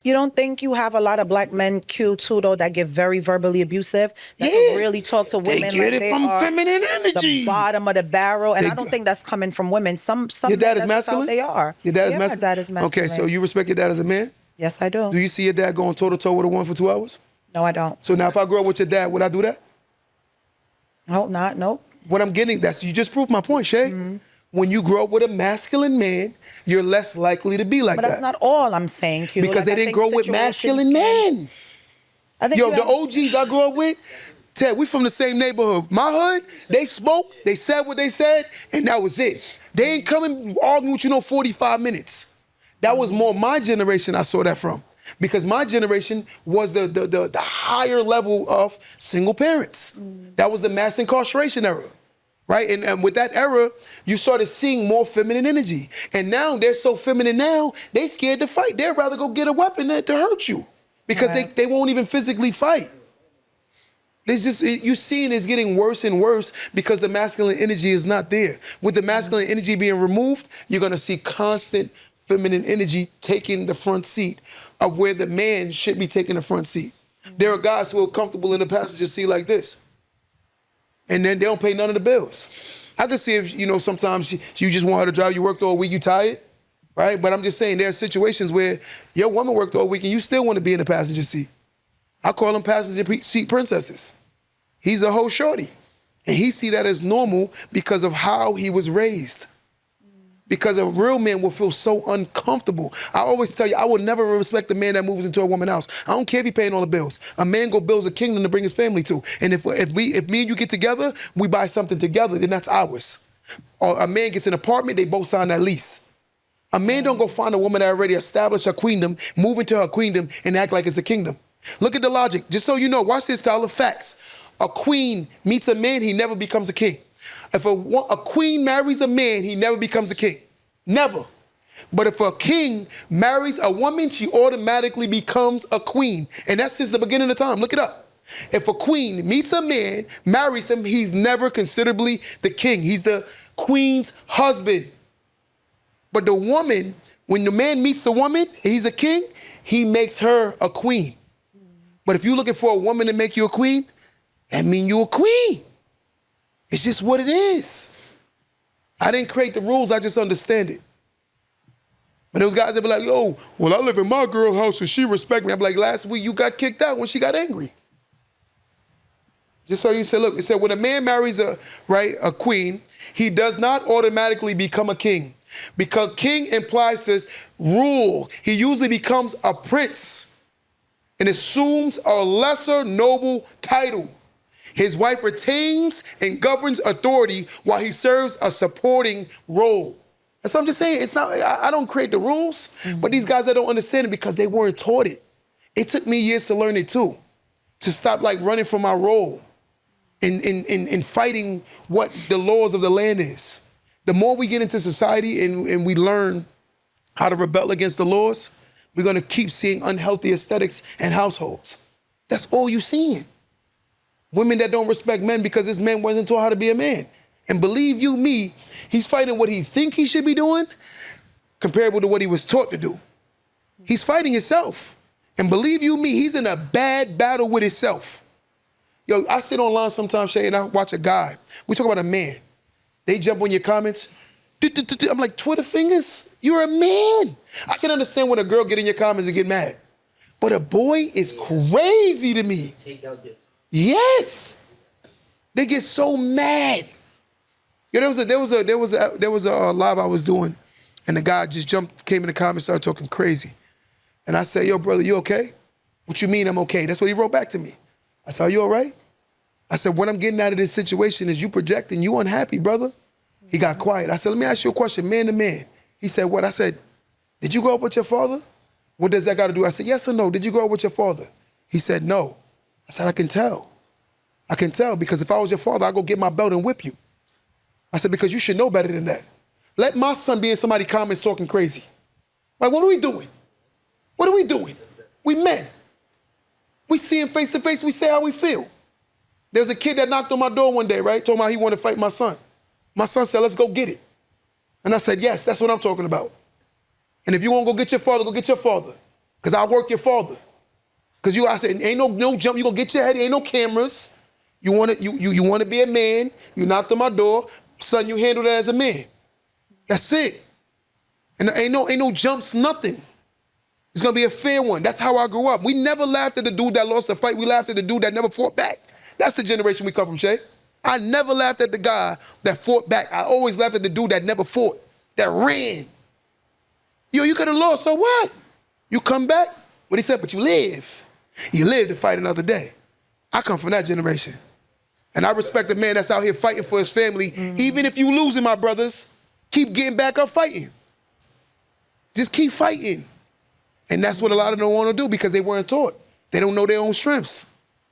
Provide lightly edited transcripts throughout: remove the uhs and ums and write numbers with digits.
You don't think you have a lot of black men, Q, too, though, that get very verbally abusive? That can really talk to They women get like it they from are feminine the energy. bottom of the barrel. And I don't think that's coming from women. Some Your dad men, is that's just how masculine? they are. Your dad is Yeah, my masculine? dad is masculine. Okay, so you respect your dad as a man? Yes, I do. Do you see your dad going toe-to-toe with a woman for 2 hours? No, I don't. So now if I grow up with your dad, would I do that? I hope not. Nope. What I'm getting, you just proved my point, Shay. When you grow up with a masculine man, you're less likely to be like that. But that's not all I'm saying, Q. Because they didn't grow with masculine men. I think Yo, the OGs I grew up with, Ted, we from the same neighborhood. My hood, they spoke, they said what they said, and that was it. They ain't coming arguing with you no 45 minutes. That was more my generation I saw that from. Because my generation was the higher level of single parents. That was the mass incarceration era. Right? And with that era, you started seeing more feminine energy. And now they're so feminine now, they scared to fight. They'd rather go get a weapon to hurt you because they won't even physically fight. It's just, you seeing it's getting worse and worse because the masculine energy is not there. With the masculine energy being removed, you're going to see constant feminine energy taking the front seat of where the man should be taking the front seat. There are guys who are comfortable in the passenger seat like this. And then they don't pay none of the bills. I can see if, sometimes you just want her to drive, you worked all week, you tired, right? But I'm just saying there are situations where your woman worked all week and you still want to be in the passenger seat. I call them passenger seat princesses. He's a whole shorty. And he see that as normal because of how he was raised. Because a real man will feel so uncomfortable. I always tell you, I would never respect a man that moves into a woman's house. I don't care if he paying all the bills. A man go builds a kingdom to bring his family to. And if me and you get together, we buy something together, then that's ours. Or a man gets an apartment, they both sign that lease. A man don't go find a woman that already established her queendom, move into her queendom, and act like it's a kingdom. Look at the logic. Just so you know, watch this style of facts. A queen meets a man, he never becomes a king. If a queen marries a man, he never becomes the king. Never. But if a king marries a woman, she automatically becomes a queen. And that's since the beginning of time. Look it up. If a queen meets a man, marries him, he's never considerably the king. He's the queen's husband. But the woman, when the man meets the woman, he's a king, he makes her a queen. But if you're looking for a woman to make you a queen, that means you're a queen. It's just what it is. I didn't create the rules, I just understand it. But those guys that be like, yo, well, I live in my girl house and she respect me. I'm like, last week you got kicked out when she got angry. Just so you said, look, it said when a man marries a queen, he does not automatically become a king. Because king implies this rule. He usually becomes a prince and assumes a lesser noble title. His wife retains and governs authority while he serves a supporting role. And so I'm just saying, it's not, I don't create the rules, but these guys that don't understand it because they weren't taught it. It took me years to learn it too, to stop running from my role in fighting what the laws of the land is. The more we get into society and we learn how to rebel against the laws, we're gonna keep seeing unhealthy aesthetics and households. That's all you're seeing. Women that don't respect men because this man wasn't taught how to be a man. And believe you me, he's fighting what he think he should be doing comparable to what he was taught to do. He's fighting himself. And believe you me, he's in a bad battle with himself. Yo, I sit online sometimes, Shay, and I watch a guy. We talk about a man. They jump on your comments. I'm like, Twitter fingers? You're a man. I can understand when a girl get in your comments and get mad. But a boy is crazy to me. Yes. They get so mad. Yo, there was a live I was doing, and the guy just came in the comments, started talking crazy. And I said, yo, brother, you okay? What you mean I'm okay? That's what he wrote back to me. I said, are you all right? I said, what I'm getting out of this situation is you projecting, you unhappy, brother. He got quiet. I said, let me ask you a question, man to man. He said, what? I said, did you grow up with your father? What does that got to do? I said, yes or no? Did you grow up with your father? He said, no. I said, I can tell. I can tell because if I was your father, I'd go get my belt and whip you. I said, because you should know better than that. Let my son be in somebody's comments talking crazy. Like, what are we doing? What are we doing? We men. We see him face to face, we say how we feel. There's a kid that knocked on my door one day, right? Told me he wanted to fight my son. My son said, let's go get it. And I said, yes, that's what I'm talking about. And if you want to go get your father, go get your father. Because I work your father. Because I said, ain't no jump, you gonna get your head, ain't no cameras. You wanna be a man, you knocked on my door, son, you handle that as a man. That's it. And ain't no jumps, nothing. It's gonna be a fair one. That's how I grew up. We never laughed at the dude that lost the fight, we laughed at the dude that never fought back. That's the generation we come from, Shay. I never laughed at the guy that fought back. I always laughed at the dude that never fought, that ran. Yo, you could have lost, so what? You come back, what he said, but you live. You live to fight another day. I come from that generation. And I respect a man that's out here fighting for his family. Even if you losing, my brothers, keep getting back up fighting. Just keep fighting. And that's what a lot of them don't want to do because they weren't taught. They don't know their own strengths.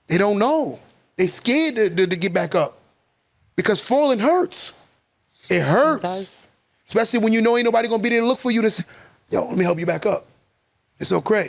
They don't know. They scared to get back up. Because falling hurts. It hurts. It does. Especially when you know ain't nobody gonna be there to look for you to say, yo, let me help you back up. It's okay.